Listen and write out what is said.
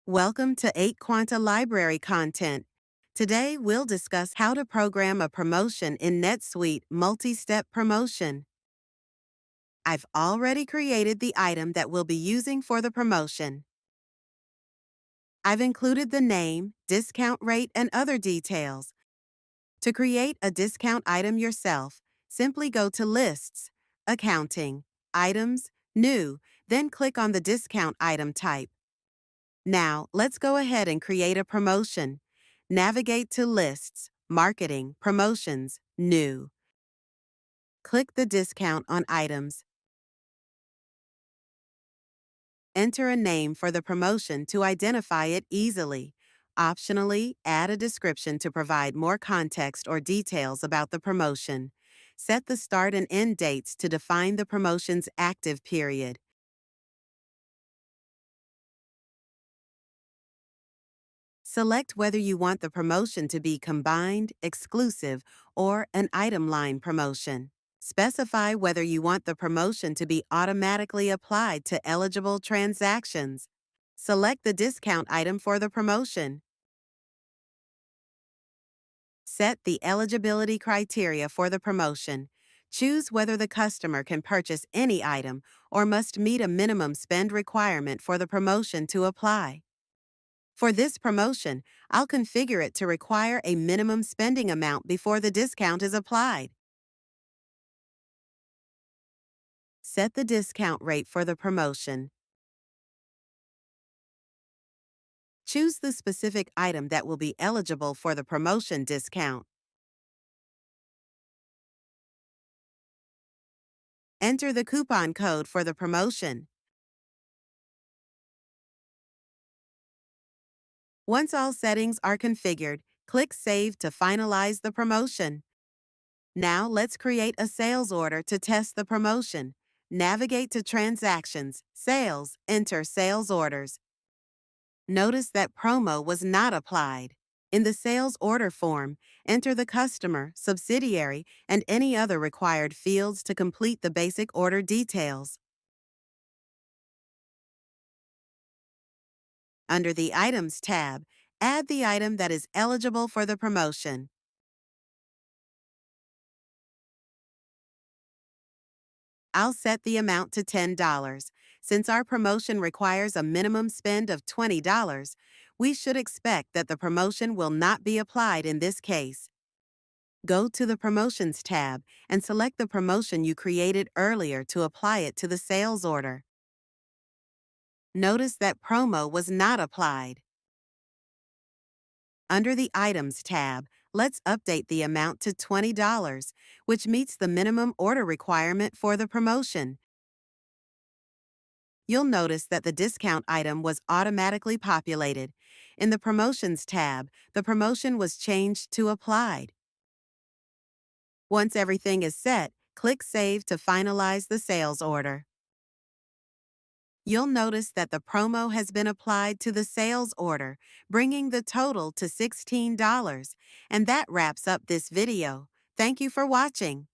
Welcome to 8 Quanta Library Content. Today, we'll discuss how to program a promotion in NetSuite multi-step promotion. I've already created the item that we'll be using for the promotion. I've included the name, discount rate, and other details. To create a discount item yourself, simply go to Lists, Accounting, Items, New, then click on the discount item type. Now, let's go ahead and create a promotion. Navigate to Lists, Marketing, Promotions, New. Click the discount on items. Enter a name for the promotion to identify it easily. Optionally, add a description to provide more context or details about the promotion. Set the start and end dates to define the promotion's active period. Select whether you want the promotion to be combined, exclusive, or an item line promotion. Specify whether you want the promotion to be automatically applied to eligible transactions. Select the discount item for the promotion. Set the eligibility criteria for the promotion. Choose whether the customer can purchase any item or must meet a minimum spend requirement for the promotion to apply. For this promotion, I'll configure it to require a minimum spending amount before the discount is applied. Set the discount rate for the promotion. Choose the specific item that will be eligible for the promotion discount. Enter the coupon code for the promotion. Once all settings are configured, click Save to finalize the promotion. Now let's create a sales order to test the promotion. Navigate to Transactions, Sales, enter Sales Orders. Notice that promo was not applied. In the sales order form, enter the customer, subsidiary, and any other required fields to complete the basic order details. Under the Items tab, add the item that is eligible for the promotion. I'll set the amount to $10. Since our promotion requires a minimum spend of $20, we should expect that the promotion will not be applied in this case. Go to the Promotions tab and select the promotion you created earlier to apply it to the sales order. Notice that promo was not applied. Under the Items tab, let's update the amount to $20, which meets the minimum order requirement for the promotion. You'll notice that the discount item was automatically populated. In the Promotions tab, the promotion was changed to Applied. Once everything is set, click Save to finalize the sales order. You'll notice that the promo has been applied to the sales order, bringing the total to $16. And that wraps up this video. Thank you for watching.